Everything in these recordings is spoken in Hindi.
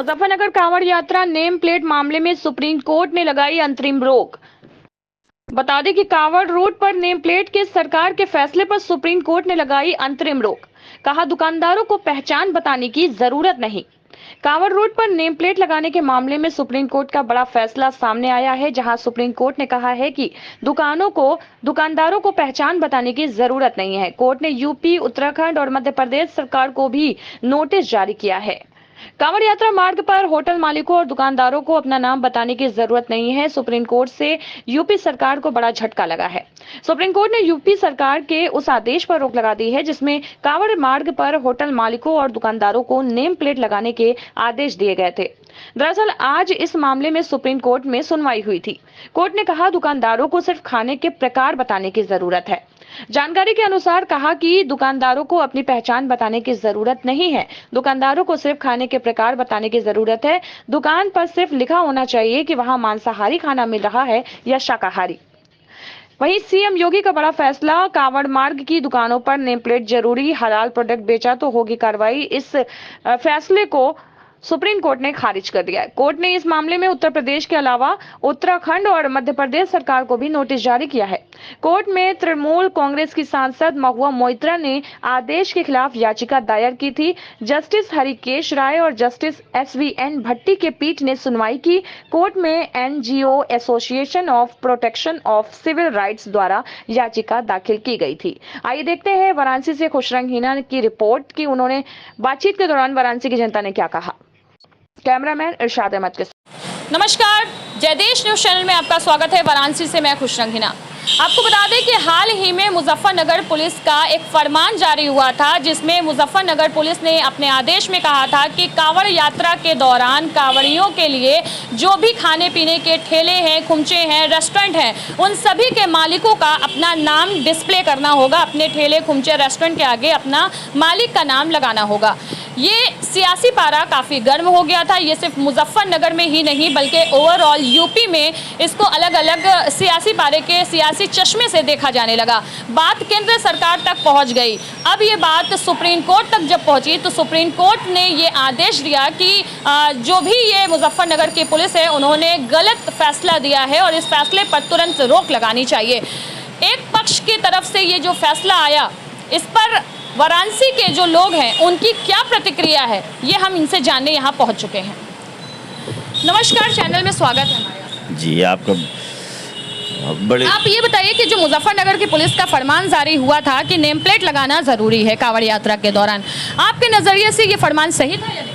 मुजफ्फरनगर कांवड़ यात्रा नेम प्लेट मामले में सुप्रीम कोर्ट ने लगाई अंतरिम रोक। बता दें कि कांवड़ रोड पर नेम प्लेट के सरकार के फैसले पर सुप्रीम कोर्ट ने लगाई अंतरिम रोक। कहा, दुकानदारों को पहचान बताने की जरूरत नहीं। कांवड़ रोड पर नेम प्लेट लगाने के मामले में सुप्रीम कोर्ट का बड़ा फैसला सामने आया है, जहां सुप्रीम कोर्ट ने कहा है कि दुकानदारों को पहचान बताने की जरूरत नहीं है। कोर्ट ने यूपी, उत्तराखंड और मध्य प्रदेश सरकार को भी नोटिस जारी किया है। कांवड़ यात्रा मार्ग पर होटल मालिकों और दुकानदारों को अपना नाम बताने की जरूरत नहीं है। सुप्रीम कोर्ट से यूपी सरकार को बड़ा झटका लगा है। सुप्रीम कोर्ट ने यूपी सरकार के उस आदेश पर रोक लगा दी है जिसमें कांवड़ मार्ग पर होटल मालिकों और दुकानदारों को नेम प्लेट लगाने के आदेश दिए गए थे। दरअसल आज इस मामले में सुप्रीम कोर्ट में सुनवाई हुई थी। कोर्ट ने कहा, दुकानदारों को सिर्फ खाने के प्रकार बताने की जरूरत है। जानकारी के अनुसार कहा कि दुकानदारों को अपनी पहचान बताने की जरूरत नहीं है। दुकानदारों को सिर्फ खाने के प्रकार बताने की जरूरत है। दुकान पर सिर्फ लिखा होना चाहिए कि वहां मांसाहारी खाना मिल रहा है या शाकाहारी। वहीं सीएम योगी का बड़ा फैसला, कांवड़ मार्ग की दुकानों पर नेम प्लेट जरूरी, हलाल प्रोडक्ट बेचा तो होगी कार्रवाई। इस फैसले को सुप्रीम कोर्ट ने खारिज कर दिया है। कोर्ट ने इस मामले में उत्तर प्रदेश के अलावा उत्तराखंड और मध्य प्रदेश सरकार को भी नोटिस जारी किया है। कोर्ट में तृणमूल कांग्रेस की सांसद महुआ मोइत्रा ने आदेश के खिलाफ याचिका दायर की थी। जस्टिस हरिकेश राय और जस्टिस SVN भट्टी के पीठ ने सुनवाई की। कोर्ट में NGO association of protection of civil rights द्वारा याचिका दाखिल की गई थी। आइए देखते हैं वाराणसी से खुशरंग हीना की रिपोर्ट की उन्होंने बातचीत के दौरान वाराणसी की जनता ने क्या कहा। कैमरामैन इरशाद अहमद के साथ। नमस्कार, जय देश न्यूज चैनल में आपका स्वागत है। वाराणसी से मैं खुशरंग हीना। आपको बता दें कि हाल ही में मुजफ्फरनगर पुलिस का एक फरमान जारी हुआ था, जिसमें मुजफ्फरनगर पुलिस ने अपने आदेश में कहा था कि कांवड़ यात्रा के दौरान कांवड़ियों के लिए जो भी खाने पीने के ठेले हैं, खुमचे हैं, रेस्टोरेंट हैं, उन सभी के मालिकों का अपना नाम डिस्प्ले करना होगा। अपने ठेले, खुमचे, रेस्टोरेंट के आगे अपना मालिक का नाम लगाना होगा। ये सियासी पारा काफ़ी गर्म हो गया था। ये सिर्फ मुजफ्फरनगर में ही नहीं बल्कि ओवरऑल यूपी में इसको अलग अलग सियासी पारे के सियासी चश्मे से देखा जाने लगा। बात केंद्र सरकार तक पहुंच गई। अब ये बात सुप्रीम कोर्ट तक जब पहुंची तो सुप्रीम कोर्ट ने ये आदेश दिया कि जो भी ये मुजफ्फरनगर की पुलिस है उन्होंने गलत फैसला दिया है और इस फैसले पर तुरंत रोक लगानी चाहिए। एक पक्ष की तरफ से ये जो फैसला आया, इस पर वाराणसी के जो लोग हैं उनकी क्या प्रतिक्रिया है, ये हम इनसे जानने यहाँ पहुँच चुके हैं। नमस्कार, चैनल में स्वागत है हमारे। जी, आपका बड़े। आप ये बताइए कि जो मुजफ्फरनगर की पुलिस का फरमान जारी हुआ था कि नेम प्लेट लगाना ज़रूरी है कांवड़ यात्रा के दौरान, आपके नज़रिए से ये फरमान सही था या नहीं?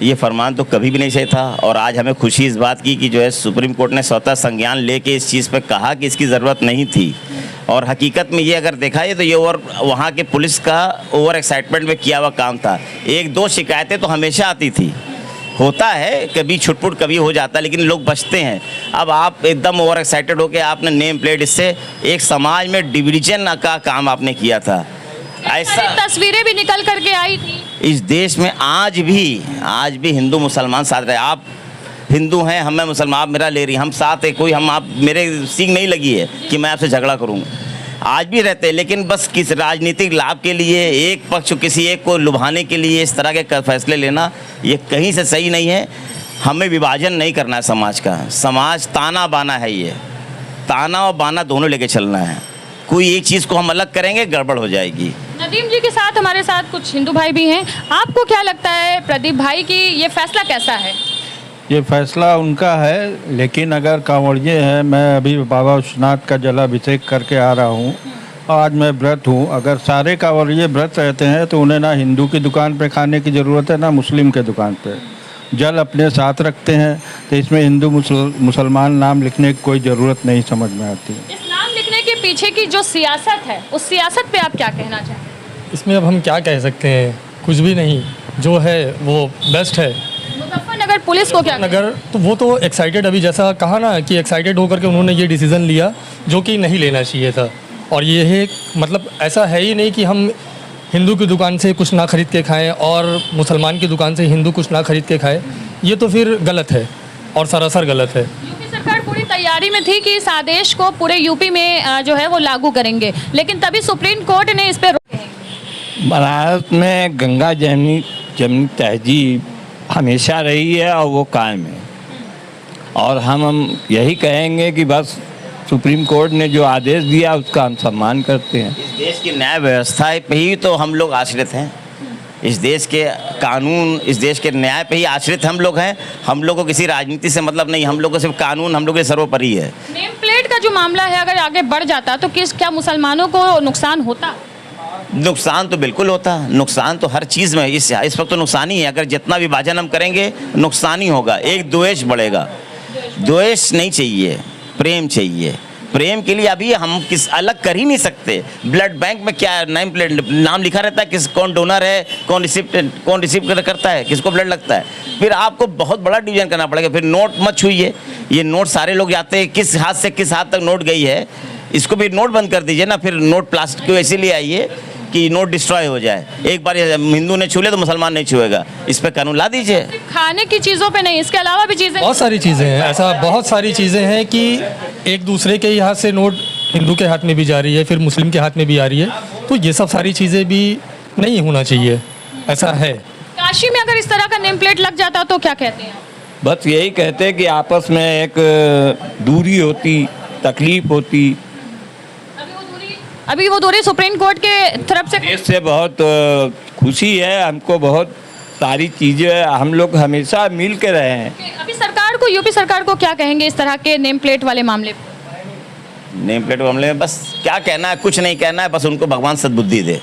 ये फरमान तो कभी भी नहीं सही था और आज हमें खुशी इस बात की कि जो है सुप्रीम कोर्ट ने स्वतः संज्ञान लेके इस चीज़ पे कहा कि इसकी ज़रूरत नहीं थी। और हकीकत में ये अगर देखा जाए तो ये वहाँ के पुलिस का ओवर एक्साइटमेंट में किया हुआ काम था। एक दो शिकायतें तो हमेशा आती थी, होता है कभी छुटपुट कभी हो जाता है, लेकिन लोग बचते हैं। अब आप एकदम ओवर एक्साइटेड होकर आपने नेम प्लेट, इससे एक समाज में डिवीजन का काम आपने किया था। ऐसा तस्वीरें भी निकल करके आई थी। इस देश में आज भी हिंदू मुसलमान साथ रहे। आप हिंदू हैं, हमें मुसलमान, आप मेरा ले रही, हम साथ है, कोई हम आप मेरे सीख नहीं लगी है कि मैं आपसे झगड़ा करूँगा। आज भी रहते हैं, लेकिन बस किस राजनीतिक लाभ के लिए एक पक्ष किसी एक को लुभाने के लिए इस तरह के फैसले लेना ये कहीं से सही नहीं है। हमें विभाजन नहीं करना है समाज का। समाज ताना बाना है, ये ताना और बाना दोनों लेके चलना है। कोई एक चीज़ को हम अलग करेंगे गड़बड़ हो जाएगी। नदीम जी के साथ हमारे साथ कुछ हिंदू भाई भी हैं। आपको क्या लगता है प्रदीप भाई की ये फैसला कैसा है? ये फैसला उनका है, लेकिन अगर कांवड़िए हैं, मैं अभी बाबा विश्वनाथ का जलाभिषेक करके आ रहा हूँ और आज मैं व्रत हूँ। अगर सारे कांवड़िए व्रत रहते हैं तो उन्हें ना हिंदू की दुकान पे खाने की ज़रूरत है ना मुस्लिम के दुकान पे। जल अपने साथ रखते हैं तो इसमें हिंदू मुसलमान नाम लिखने की कोई ज़रूरत नहीं समझ में आती। इस नाम लिखने के पीछे की जो सियासत है, उस सियासत पे आप क्या कहना चाहते हैं? इसमें अब हम क्या कह सकते हैं, कुछ भी नहीं, जो है वो बेस्ट है। मुजफ्फरनगर पुलिस को क्या नगर तो वो तो एक्साइटेड, अभी जैसा कहा ना कि एक्साइटेड होकर के उन्होंने ये डिसीज़न लिया जो कि नहीं लेना चाहिए था। और ये है मतलब ऐसा है ही नहीं कि हम हिंदू की दुकान से कुछ ना खरीद के खाएं और मुसलमान की दुकान से हिंदू कुछ ना खरीद के खाएं। ये तो फिर गलत है और सरासर गलत है। यूपी सरकार पूरी तैयारी में थी कि इस आदेश को पूरे यूपी में जो है वो लागू करेंगे, लेकिन तभी सुप्रीम कोर्ट ने इस पर भारत में गंगा जमनी तहजीब हमेशा रही है और वो कायम है। और हम यही कहेंगे कि बस सुप्रीम कोर्ट ने जो आदेश दिया उसका हम सम्मान करते हैं। इस देश की न्याय व्यवस्था पे ही तो हम लोग आश्रित हैं, इस देश के कानून, इस देश के न्याय पे ही आश्रित हम लोग हैं। हम लोग को किसी राजनीति से मतलब नहीं, हम लोग को सिर्फ कानून हम लोग के सर्वोपरि है। नेम प्लेट का जो मामला है अगर आगे बढ़ जाता तो क्या मुसलमानों को नुकसान होता? नुकसान तो बिल्कुल होता, नुकसान तो हर चीज़ में इस वक्त तो नुकसान ही है। अगर जितना विभाजन हम करेंगे नुकसान ही होगा, एक द्वेष बढ़ेगा। द्वेष नहीं चाहिए, प्रेम चाहिए। प्रेम के लिए अभी हम किस अलग कर ही नहीं सकते। ब्लड बैंक में क्या नेम प्लेट नाम लिखा रहता है, किस कौन डोनर है, कौन रिसीव करता है, किसको ब्लड लगता है। फिर आपको बहुत बड़ा डिवीजन करना पड़ेगा। फिर नोट मत छूइए, ये नोट सारे लोग जाते हैं, किस हाथ से किस हाथ तक नोट गई है, इसको भी नोट बंद कर दीजिए ना। फिर नोट प्लास्टिक को ऐसे लिए आइए कि नोट डिस्ट्रॉय हो जाए। एक बार हिंदू ने छू ले तो मुसलमान नहीं छुएगा, इस पर कानून ला दीजिए। खाने की चीज़ों पे नहीं, इसके अलावा भी चीज़ें बहुत सारी चीज़ें हैं, ऐसा बहुत सारी चीज़ें हैं कि एक दूसरे के हाथ से नोट हिंदू के हाथ में भी जा रही है, फिर मुस्लिम के हाथ में भी आ रही है। तो ये सब सारी चीज़ें भी नहीं होना चाहिए, ऐसा है। काशी में अगर इस तरह का नेम प्लेट लग जाता तो क्या कहते हैं? बस यही कहते हैं कि आपस में एक दूरी होती, तकलीफ होती। अभी वो दूरी सुप्रीम कोर्ट के तरफ से देश से बहुत खुशी है, हमको बहुत सारी चीज़ें हम लोग हमेशा मिल के रहे हैं। अभी सरकार को, यूपी सरकार को क्या कहेंगे इस तरह के नेम प्लेट वाले मामले पे? नेम प्लेट मामले में बस क्या कहना है, कुछ नहीं कहना है, बस उनको भगवान सद्बुद्धि दे।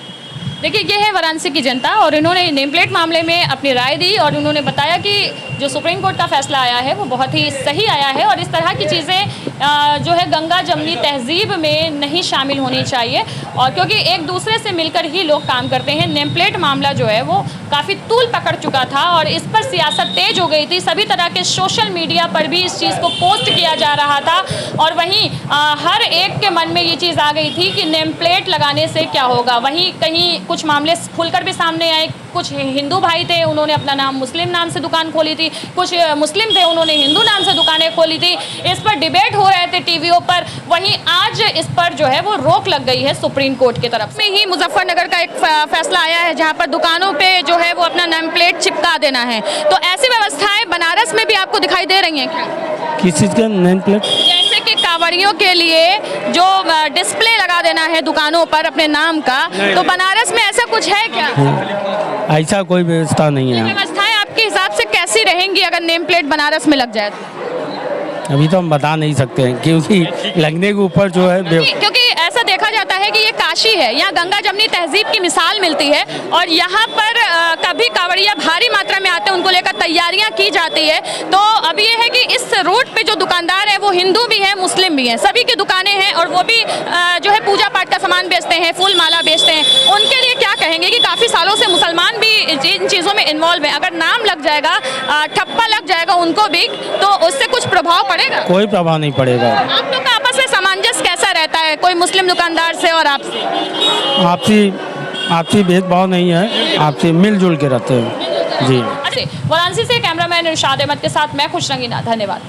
देखिए, ये है वाराणसी की जनता और इन्होंने नेम प्लेट मामले में अपनी राय दी और उन्होंने बताया कि जो सुप्रीम कोर्ट का फैसला आया है वो बहुत ही सही आया है और इस तरह की चीज़ें जो है गंगा जमनी तहजीब में नहीं शामिल होनी चाहिए। और क्योंकि एक दूसरे से मिलकर ही लोग काम करते हैं। नेम प्लेट मामला जो है वो काफ़ी तूल पकड़ चुका था और इस पर सियासत तेज हो गई थी। सभी तरह के सोशल मीडिया पर भी इस चीज़ को पोस्ट किया जा रहा था और वहीं हर एक के मन में ये चीज़ आ गई थी कि नेम प्लेट लगाने से क्या होगा। वहीं कहीं कुछ मामले खुलकर भी सामने आए। कुछ हिंदू भाई थे, उन्होंने अपना नाम मुस्लिम नाम से दुकान खोली थी, कुछ मुस्लिम थे, उन्होंने हिंदू नाम से दुकानें खोली थी। इस पर डिबेट हो रहे थे टीवीओ पर। वहीं आज इस पर जो है वो रोक लग गई है सुप्रीम कोर्ट की तरफ से। ही मुजफ्फरनगर का एक फैसला आया है जहां पर दुकानों पे जो है वो अपना नेम प्लेट चिपका देना है। तो ऐसी व्यवस्थाएं बनारस में भी आपको दिखाई दे रही हैं क्या? किस चीज़ का नेम प्लेट? जैसे कि कांवड़ियों के लिए जो डिस्प्ले लगा देना है दुकानों पर अपने नाम का, तो बनारस में ऐसा कुछ है क्या? ऐसा कोई व्यवस्था नहीं है। व्यवस्थाएं आपके हिसाब से कैसी रहेंगी अगर नेम प्लेट बनारस में लग जाए तो? अभी तो हम बता नहीं सकते हैं क्योंकि लगने के ऊपर जो है क्योंकि ऐसा देखा जाता है कि ये काशी है, यहाँ गंगा जमनी तहजीब की मिसाल मिलती है और यहाँ पर कभी कांवड़िया भारी मात्रा में आते हैं, उनको लेकर तैयारियां की जाती है। तो अब ये है कि इस रूट पे जो दुकानदार है वो हिंदू भी है, मुस्लिम भी है, सभी की दुकानें हैं और वो भी जो है पूजा पाठ का सामान बेचते हैं, फूल माला बेचते हैं। उनके लिए क्या कहेंगे कि काफ़ी सालों से मुसलमान भी इन चीज़ों में इन्वॉल्व है। अगर नाम लग जाएगा, ठप्पा लग जाएगा उनको भी, तो उससे कुछ प्रभाव पड़ेगा? कोई प्रभाव नहीं पड़ेगा। आप लोग का आपस में सामंजस्य कैसा रहता है, कोई मुस्लिम दुकानदार से और आपसे? आपसी भेदभाव नहीं है, आपसी मिलजुल के रहते हैं जी। वाराणसी से कैमरामैन इरशाद अहमद के साथ मैं खुश रंगीना, धन्यवाद।